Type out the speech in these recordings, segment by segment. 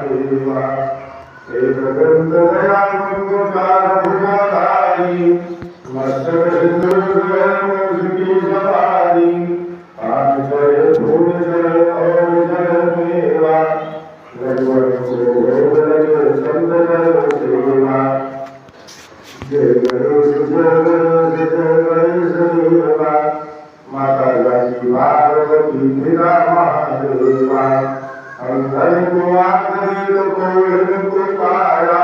महादेवा एकदंत दया मंगलकार भुजाधारी मस्तक सिंधुकी सवारी पान जय फूल जय और जय मेवा गरुड़ को लगे संत जय सेवा जय गणेश जय गणेश देवा माता गाजी पार्वती पिता महादेवा अंधन को आंधळी को हिरण को काया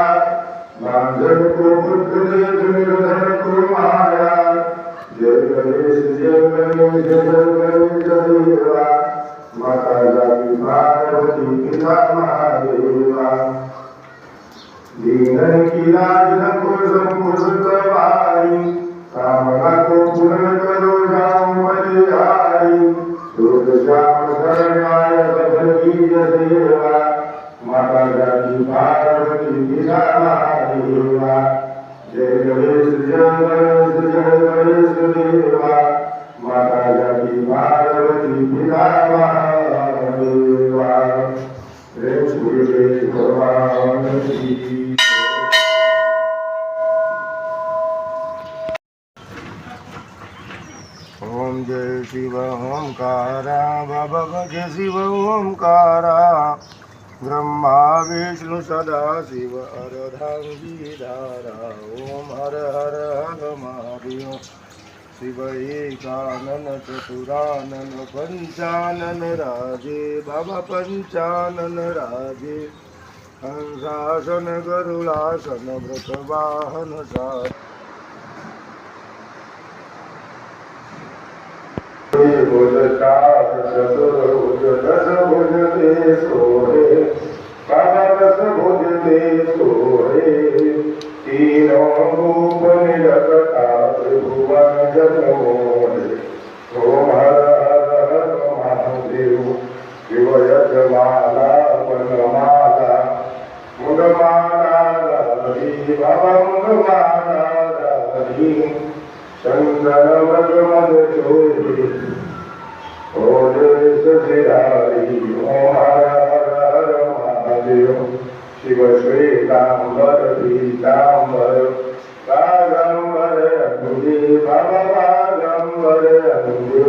बांधन को पुत्र दे निर्धन को माया जय गणेश देवा माता गाजी पार्वती पिता महादेवा दीनन की लाज को संपूर्ण वारी कामना को पूर्ण करो जाऊं बलिहारी दूध श्याम शरणाय बदल की सेवा माता जाति पार्वती पिता महादेवा जय गणेश देवा माता जाति पार्वती पिता महादेवा प्रेम सूर्य भगवान की ओम जय शिव ओंकारा बाबा भजे शिव ओंकारा ब्रह्मा विष्णु सदा शिव अर्धांगी धारा ओम हर हर हर महादेव शिव एकानन चतुरानन पंचानन राजे बाबा पंचानन राजे हंसासन गरुडासन वृषवाहन सा भुज चार चतुर्भुज दस भुज दे सोहे बाबा दस भुज दे सोहे तीनों रूप निरखता त्रिभुवन जन मोहे ओम हर हर हर महादेव शिव यजमाला वनमाला मुगमाला हरि बाबा मुगमाला हरि चंदन मगमद चोरी ओले सजिरारी ओम हर हर हर महादेव शिव श्वेतांबर पीतांबर कागंबर अंगे बाबा कागंबर अंगे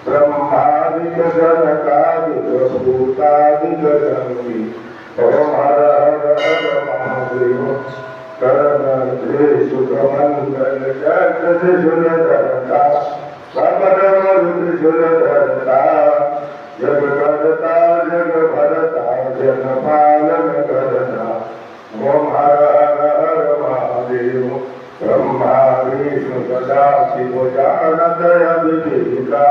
ब्रह्मादिक जनकादिक भूतादिक जंगी ओम हर हर हर महादेव कर्णते सुखमंगल जगत झुलधरता सबरम झुलधरता जग करता जग भरता जन पालन करता ओम हर हर हर महादेव ब्रह्मा विष्णु सदा शिव जानत अभिषेका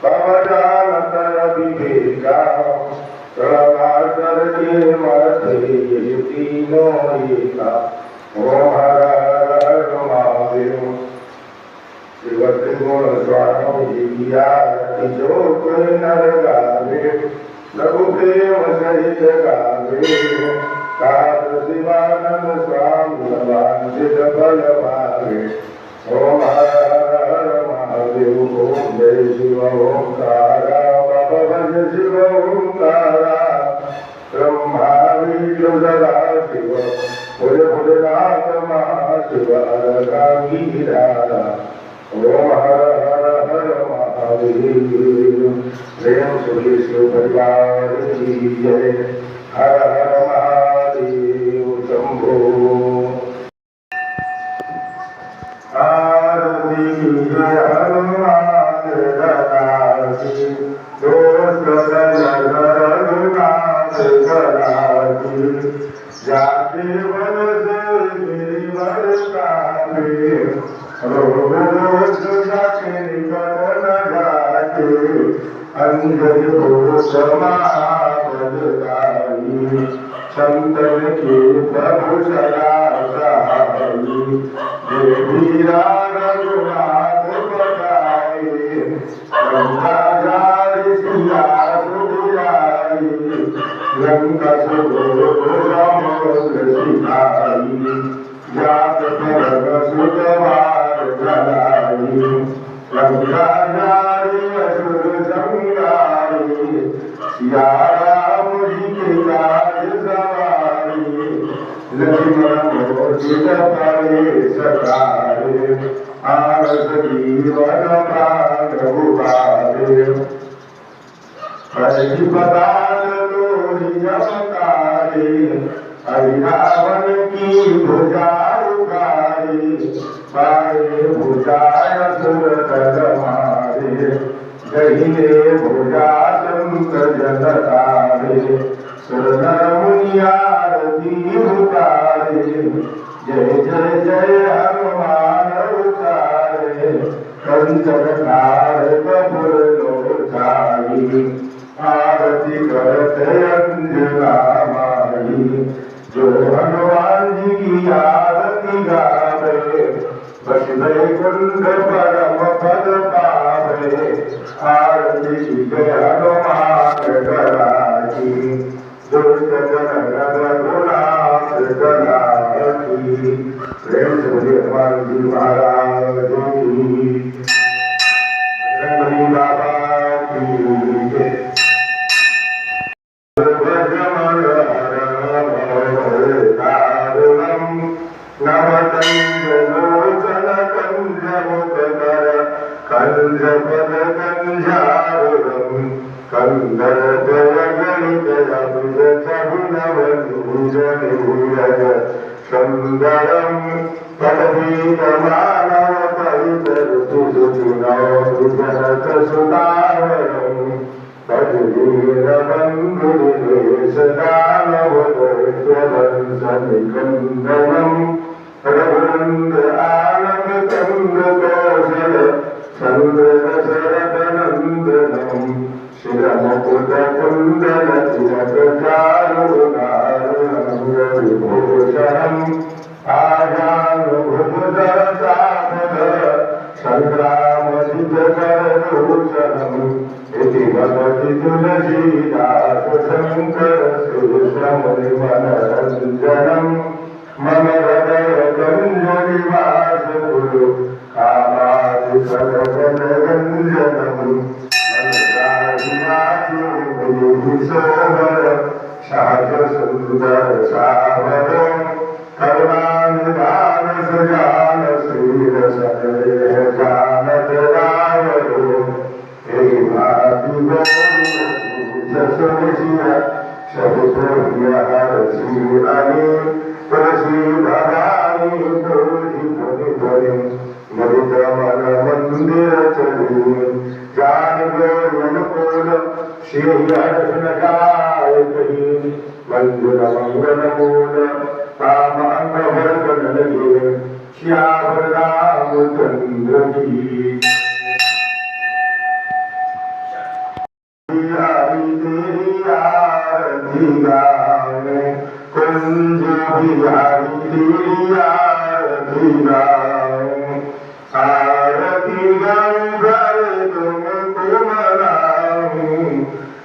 बाबा जानत अभिषेका प्रभाकर के मथे तीनों एका ओम हर हर हर महादेव शिव त्रिगुण स्वामी आरती जो कोई नर गावे प्रभु प्रेम सहित गावे कात शिवानंद स्वामी वांछित फल पावे ओम हर हर महादेव ओम जय शिव ओंकारा बाबा भज शिव ओंकारा ब्रह्मा विष्णु सदा शिव भुजनाथ महाशिव अर्धांगी धारा ओम हर हर हर महादेव प्रेम सूर्य शिव परिवार की जय हर हर महादेव शंभो आरती जय हनुमान दासी दोष रघुनाथ कराती जाते वन से मेरी वर्षावे रोग जाके निकट न जाके अंजलि को समाई संतन के प्रभु सदा सहाई देवी रघुनाथ बताए गंगा जारी सिया सुधियाई लंका सुगो समुद्र सिखाई जात परग सुतवार चलाई लंका जारी असुर संगारी सिया राम जी के काज सुखित फले सकारे आनंद जीवन प्राण उबारे प्रतिपदान लोरी अवतारे हरिरावण की भुजा उगारे पाए भुजाय सुर कर मारे जहिने भुजा संत जन तारे सुर मुनि आरती उतारे जय जय जय हनुमान उतारे कंचन कपूर लोचाई आरती करते अंजना माई जो हनुमान जी की आरती गावे बस कुंड परम पद पावे आरती जय हनुमान कराई दुष्ट जन रघुनाथ कराई प्रेम से बोलिए हनुमान जी महाराज की बजरंगबली बाबा की जय सुंदरम पदवीतमानव परितरुजनक सुदावरम भजवीरबन्धुनिवेशदानवदर्शनसनिकन्दनम रघुनन्द आनन्द कंद कौशल चन्द्र दशरथनन्दनम शिरमुकुट कुण्डल तिलक चारुनारायणविभूषणम् आजानुभुजधर चापधर संग्रामजितकरभूषणम् इति भगवति तुलसीदास शङ्कर श्रीश्रमणिमनरञ्जनम् मम हृदय गञ्जनिवास कुरु कामादिकरगणरञ्जनम् सोबर शास्त्रसुन्दर सावर करुणानिधान सजान श्रीर सकलेह जानत रावरो हे भाति गौरिय शबुप्रिय हरसी अने तुलसी भवानी तुलसी ध्वनि ध्वनि मदित मन मंदिर चली जान अनुकूल श्री हर्षण काय कही मंजुर मंगल मूल काम अंग भरगन लगे श्याम रामचंद्र की हरि तेरी आरती गावे कुंज बिहारी तेरी आरती गावे आरती गंगर तुमको मनाऊं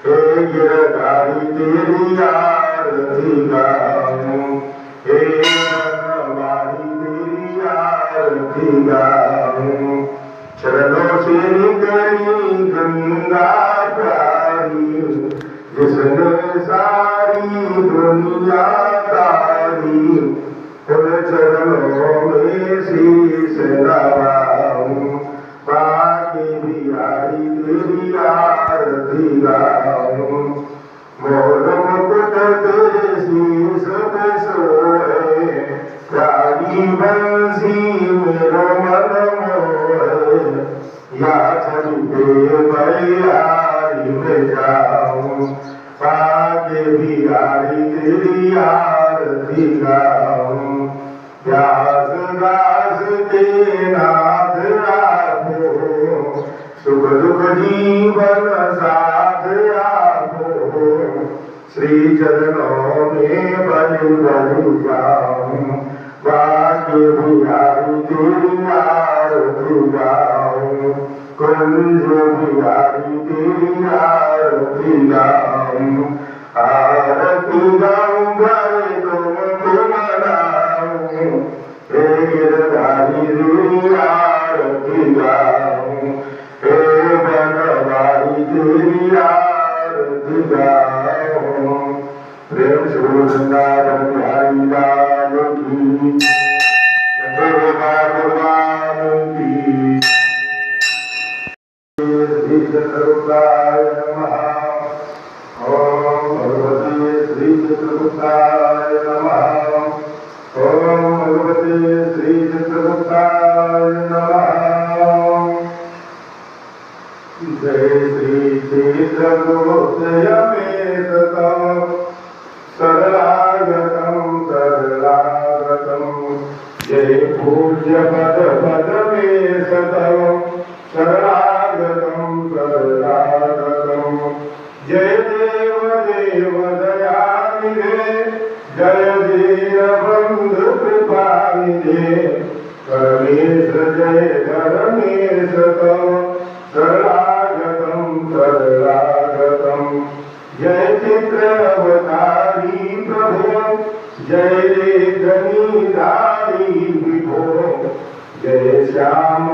हे गिरधारी तेरी आरती गाऊं हे बनवारी तेरी आरती गाऊं चरणों से निकली गंगा प्यारी जिसने सारी दुनिया तारी उन चरणों में शीश नवाऊं बाकी बिहारी तेरी आरती गाऊं मोर मुकुट तेरे शीश पे सोए प्यारी बंसी मेरो मन मोहे या छवि पे बलिहारी में जाऊं बाकी बिहारी तेरी आरती गाऊं व्यास दास के नाथ आपो सुख दुख जीवन साथ आपो श्री चरणों में बलि बलि जाऊं बाकी बिहारी तेरी आरती गाऊं कुंज बिहारी तेरी आरती गाऊं आरती गाऊं गए तुमको मनाऊं हे गिरधारी तेरी आरती गाऊं हे बनवारी तेरी आरती गाऊं प्रेम से बोल बिहारी लाल की भगवान की। श्री चित्रगुप्ताय नमः। ओम भगवते श्री चित्रगुप्ताय नमः। ओम भगवते श्री चित्रगुप्ताय नमः। जय श्री चित्रगुप्त यमेशतम शरणागतम शरणागतम। जय पूज्य पद पदमेशतम शरणागतम शरणागतम। जय देव देव दयानिधे जय दीनबंधु कृपानिधे। परमेश जय धर्मेश तव शरणागतम शरणागतम। जय चित्र अवतारी प्रभो जय लेखनीधारी विभो। जय श्याम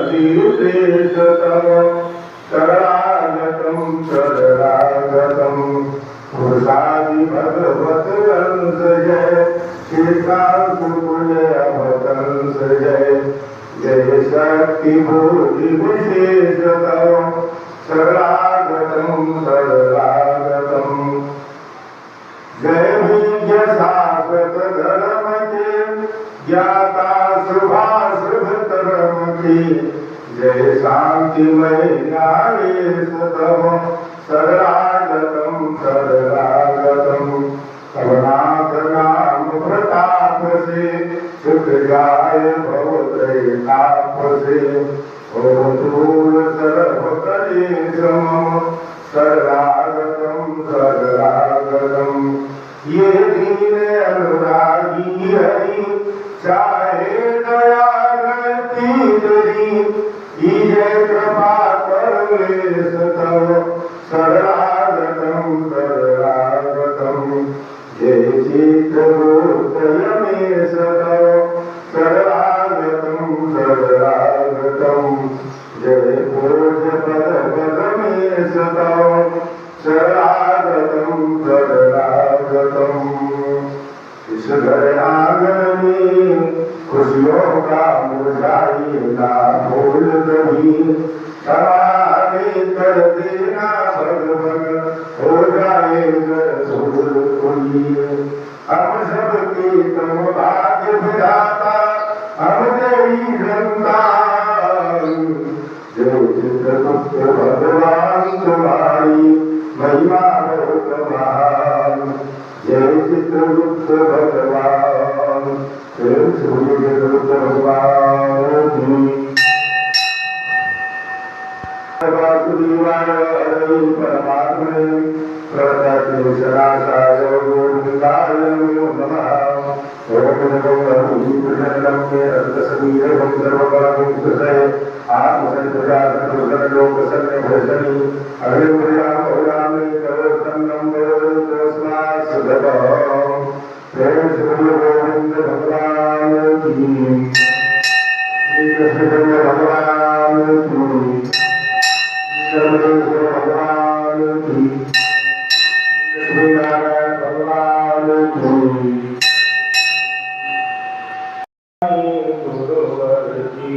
तीर्थेश तव शरणागतम शरणागतम। पुरुषादि भगवत वंश जय श्रीकांतुल्य अवतंस जय। जय शक्ति बुद्धि विशेष तव शरणागतम शरणागतम। जय विद्य शाश्वत धर्म के ज्ञाता शुभाशुभ धर्म की। जय शांतिमय न्यायेश तव शरणागतम शरणागतम। करुणाक नाम प्रताप से सुख जाय भवत्रयताप से। ओम दूर सर्व कलेश मम शरणागतम शरणागतम। ये दीन अनुरागी हरि चाहे दया करती तेरी। जय कृपा करुणेश तव शरणागतम शरणागतम। जय चित्रगुप्त यमेश तव शरणागतम शरणागतम। जय पूज्य पद पदमेश तव शरणागतम शरणागतम। इस घर आंगन में खुशियों का मुरझाई ना फूल कभी। हमारे कर देना भगवन हो जाए रसूल कोई। हम सबके तुम भाग्य विधाता हम तेरी संतान। जय चित्रगुप्त भगवान तुम्हारी महिमा बहुत महान। जय चित्रगुप्त भगवान। जय श्री चित्रगुप्त भगवान की। वासुदेवाय हरे परमात्मने प्रणतक्लेशनाशाय गोविन्दाय नमो नमः। ओम नमो कृष्णं मे अर्धशरीरं सर्वकालं कृतये आत्मसंप्रजातलोकसन्निभसनि अग्निप्रियां बहुरामे करोतन्नं तस्मात् सुगतः। प्रेम श्री गोविंद भगवान की। श्री कृष्ण भगवान की। भगवान की। श्री नारायण भगवान की। सुरवर की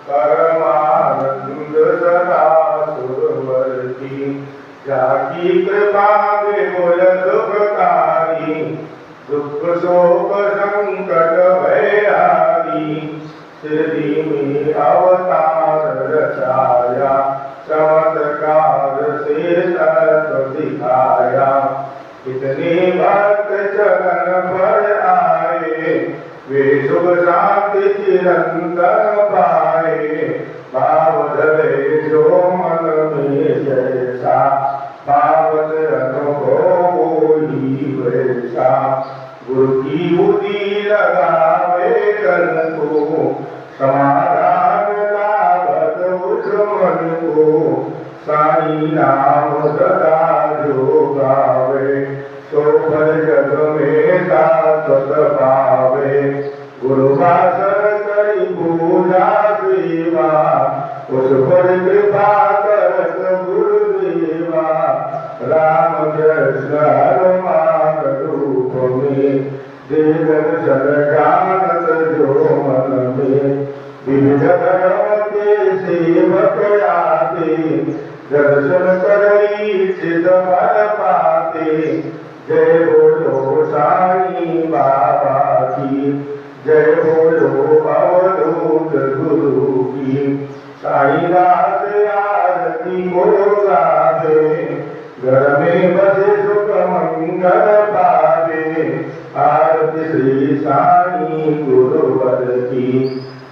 परमानंद सदा सुरवर की। जाकी कृपा विमल सुखकारी दुख शोक संकट भयहारी। श्री में अवतार रचाया चमत्कार से तत्व दिखाया। इतने भक्त चरण पर आए वे शुभ शांति चिरंतन पाए। भाव धरे जो मन में जैसा भावत अनुभव होई वैसा। गुरु की बुद्धि लगावे तन को समाधान लाभत उस मन को। साई नाम सदा जो गावे सो फल जग में शाश्वत पावे। गुरु भाषण करी पूजा सेवा उस पर कृपा करत गुरुदेवा। राम कृष्ण हनुमान रूप में दे दर्शन जानत जो मन में। दर्शन करई चित फल पाते। जय बोलो साईं बाबा की, जय बोलो अवधूत गुरु की। साईं दास आरती को गावे, घर में बसे सुख मंगल पावे। आरती श्री साईं गुरुवर की,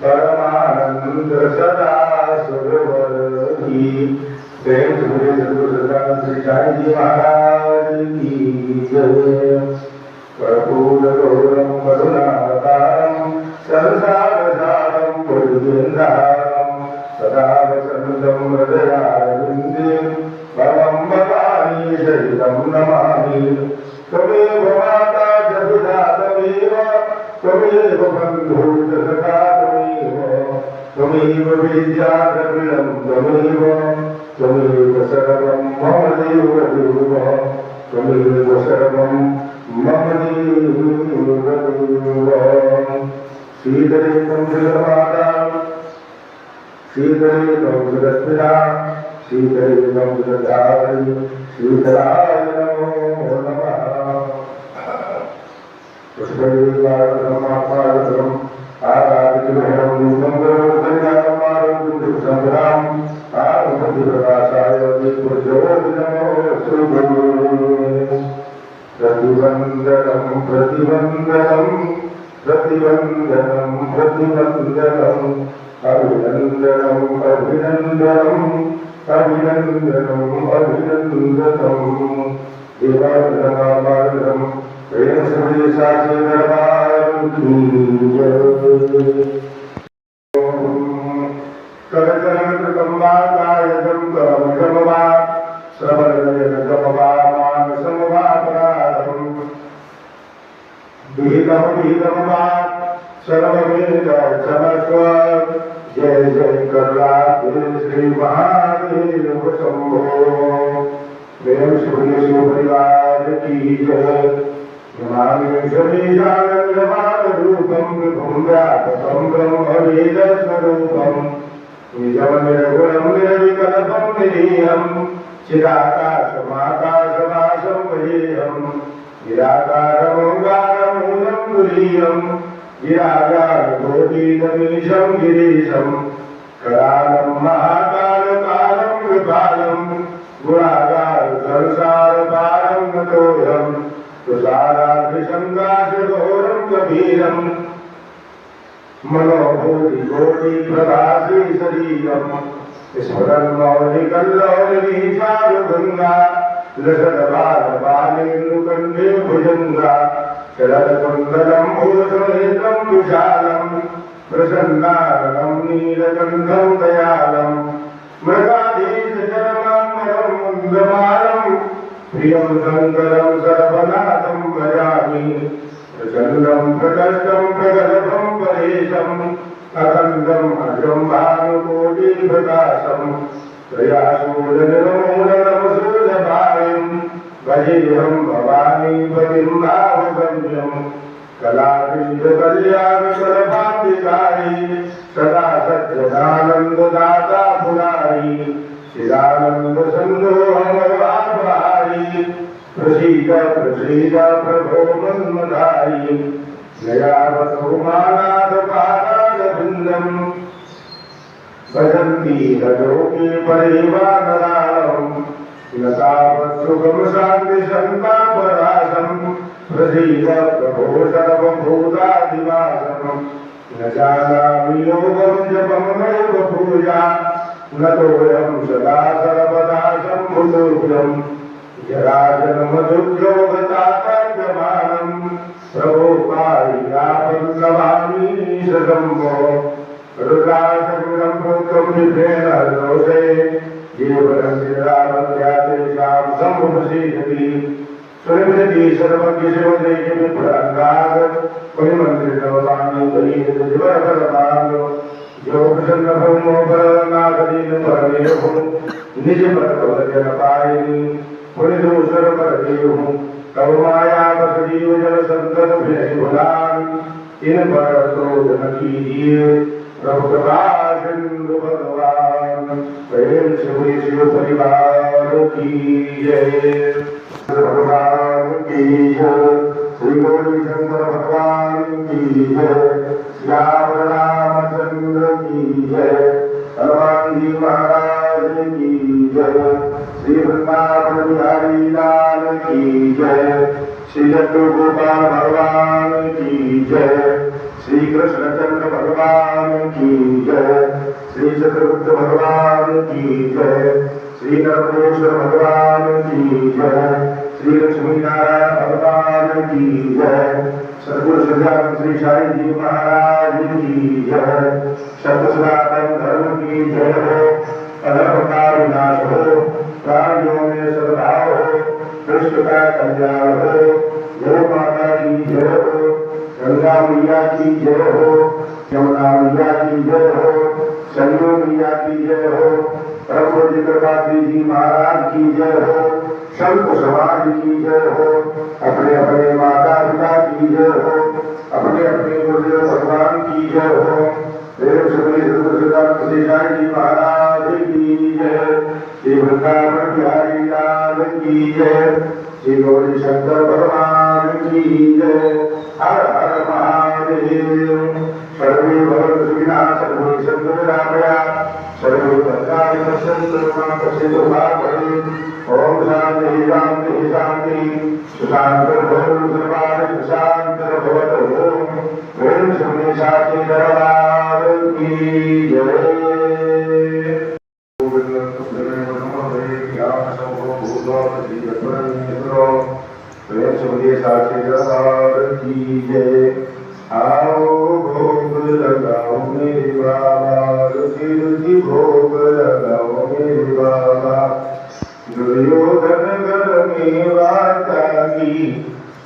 परमानंद सदा सुरवर की। प्रेम से सदगुरु श्री साईं जी महाराज की जय। कर्पूर गौरम करुणावतारम संसार सारम भुजगेन्द्रहारम सदा वसन्तं हृदयारविन्दे भवं भवानी शरीरं नमामि। त्वमेव माता च पिता त्वमेव, त्वमेव बन्धुः च सखा त्वमेव, त्वमेव विद्या द्रविणं त्वमेव, त्वमेव सर्वं मम देव देव, त्वमेव सर्वं मम देव देव। श्रीधरे त्वं जगन्माता, श्रीधरे त्वं जगत्पिता, श्रीधरे त्वं जगद्धात्री, श्रीधराय नमो नमः। पुष्पैर्वादनम् आपादनम् आराधितमेनं रूपं गुरुर्धन्यामारुं संग्राम आरुपतिप्रकाशाय दिग्प्रज्योतिनमोऽस्तु। प्रतिवन्दनं प्रतिवन्दनं प्रतिवन्दनं प्रतिवन्दनं अभिनन्दनं अभिनन्दनं अभिनन्दनं अभिनन्दनं। देवार्धनामार्धनं प्रेम से साचे दरबार की जय। करचरण कृतम्बा कायजं करमजमवा श्रवणजमवा मानसमवा पराधं। भीतमवा सर्ववेद क्षमस्व। जय जय करलादेव श्री महादेव शंभो। प्रेम से परिवार की जय। रूपम विभुं व्यापकं ब्रह्मवेदस्वरूपं निजं निर्गुणं निर्विकल्पं निरीहं चिदाकाशमाकाशवासं महेयं निराकारमोङ्कारमूलं तुरीयं गिरागारकोटिनमीशं गिरीशं करालं महाकालकालं कृपालं गुणागार संसारपारं नतोऽहं तुषाराभिसङ्गाशघोरं गभीरं मनोभूतिकोटिप्रकाशे शरीरं स्फुरन् मौलिकल्लोलिनीचारुगङ्गा लसद्बालबालेन्दुकण्ठे भुजङ्गा शरदकुन्दलं भूषणेत्रं विशालं प्रसन्नाननं नीलकण्ठं दयालं मृगाधीशचरणाम्बरं मुन्दमालं प्रियं शङ्करं सर्वनाथं भजामि। प्रचण्डं प्रकष्टं प्रगल्भं परेशं अखण्डम् अजं भानुकोटिप्रकाशं त्रयाशूलनिर्मूलनमशूलभाविं भजेऽहं भवानी पतिं भावगम्यं। कलाबीजकल्याणकरभान्तिकारी सदा सज्जनानन्ददाता पुरारी चिदानन्दसन्दोहमवापहारी प्रसीद प्रसीद प्रभो मन्मधारी। नयावतो मानादपादादवृन्दं भजन्ति रजोके परिवानराळं न तावत् सुखं शान्तिसन्तापराशं। प्रसीद प्रभो सर्वभूतादिवासं न जानामि योगं जपं नैव पूजा न तोऽयं सदा सर्वदा शम्भुतुभ्यं। जराजन्मदुर्योगतापद्यमानं प्रभो पाहियापन्नमामि शम्भो। रुद्राशमिदं पुत्रं निभ्रेण दोषे जीवनं निरामत्यातेषां समुपसीदति। सुनिमृति सर्वज्ञ शिवदेहि विप्राङ्गात् परिमन्त्रितवतानि दयितजिवरफलमान्। जो प्रसन्न भौमो परनागदीन परमेहु निज पर जन पायिनी पुनिदूसर पर देहु। तव माया बस जीव जन संतन भिन्न भुलान इन पर क्रोध न कीजिए। प्रभु प्रभास सिंधु भगवान प्रेम से शिव परिवार की जय। भगवान की जय। श्री गौरी शंकर भगवान की जय। श्याम रामचंद्र की जय। हनुमान जी महाराज की जय। श्री वृंदावन बिहारी लाल की जय। श्री जगत गोपाल भगवान की जय। श्री कृष्णचंद्र भगवान की जय। श्री चतुर्भुज भगवान की जय। श्री नरमेश्वर भगवान की जय। श्री लक्ष्मी नारायण भगवान की जय। सद्गुरु सज्जान श्री साई जी महाराज की जय। सत्य सनातन धर्म की जय हो। अधर्म का विनाश हो। प्राणियों में सद्भाव हो। विश्व का कल्याण हो। जय माता की जय हो। गंगा मैया की जय हो। यमुना मैया की जय हो। सरयू मैया की जय हो। प्रभु जी कृपात्री जी महाराज की जय हो। संत समाज की जय हो। अपने अपने माता पिता की जय हो। अपने अपने गुरुदेव भगवान की जय हो। देव श्री जी महाराज की जय। श्री वृंदावन बिहारी लाल की जय। श्री गौरी शंकर भगवान की जय। हर हर महादेव। सर्वे भवन्तु सुखिनः सर्वे सन्तु निरामयाः सर्वे भद्राणि पश्यन्तु मा कश्चित् दुःखभाग् ओम शांति शांति शांति सुशांति भवतु सर्वाणि प्रशांति भवतु ओम श्री साची दरबार की जय। प्रेम से साची दरबार की जय। आओ भोग लगाओ मेरे बाबा। रुचि रुचि भोग लगाओ मेरे बाबा। दुर्योधन घर में वार्ता की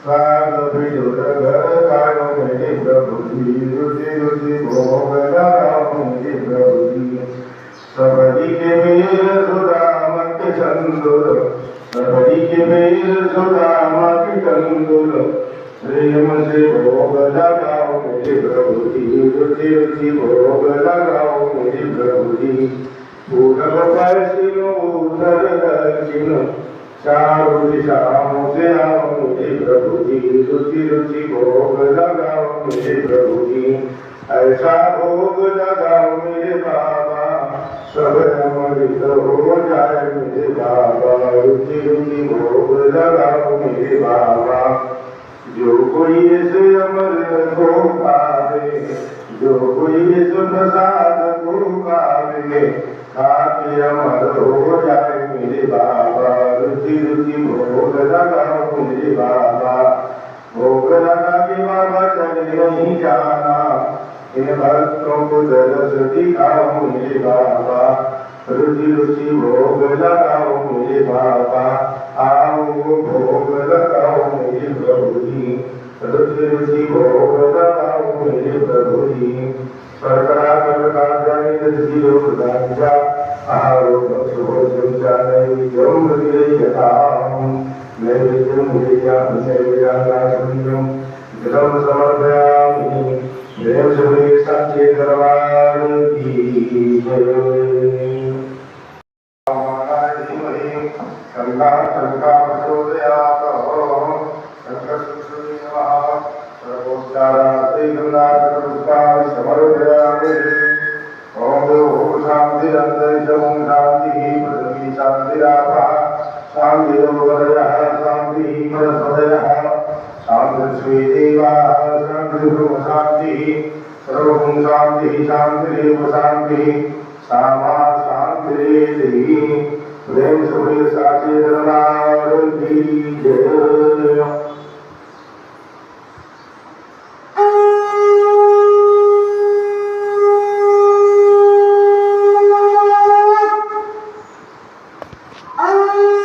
साग बिजुर घर कायो मेरे प्रभु जी। रुचि रुचि भोग लगाओ मेरे प्रभु जी। सबरी के मेर सुदामा के चंदुर। सबरी के मेर सुदामा के चंदुर। प्रेम से भोग लगाओ मेरे प्रभु जी। रुचि रुचि भोग लगाओ मेरे प्रभु जी। पूरब पश्चिम उत्तर दक्षिण चारों दिशाओं से आओ मेरे प्रभु जी। रुचि रुचि भोग लगाओ मेरे प्रभु जी। ऐसा भोग लगाओ मेरे बाबा सब अमृत हो जाए मेरे बाबा। रुचि रुचि भोग लगाओ मेरे बाबा। जो कोई इस अमृत को पावे जो कोई इस प्रसाद को पावे खाके अमर हो जाए मेरे बाबा। रुचि रुचि भोग लगाओ मेरे बाबा। भोग लगा के बाबा चले नहीं जाना। इन भक्तों को दरस दिखाओ मेरे बाबा। रुचि रुचि भोग लगाओ मेरे बाबा। आओ भोग लगाओ मेरे प्रभु जी। रुचि रुचि भोग लगाओ मेरे प्रभु जी। शर्करा कनका जनित योग गांजा आहारो भक्षो नैवेद्यम हृदयताम् नैवेद्यम हृदयाम् नैवेद्यानाशुन्यम् जलम समर्पयामि। देव श्री साचे दरबार की जय। शंका शंका प्रचोदयात् शंकर सुश्री नमः। सर्वोच्चारार्थे गंगाधर पुष्पाणि समर्पयामि। ओम शांति अंतरिक्षं शांति पृथ्वी शांतिरापः शांतिरोदयः शांति परस्परयः शांति श्रीदेवाः शांति शांति सर्वं शांति शांतिरेव शांति सामा शांतिरेधि। प्रेम से साचे दरबार की जय। Oh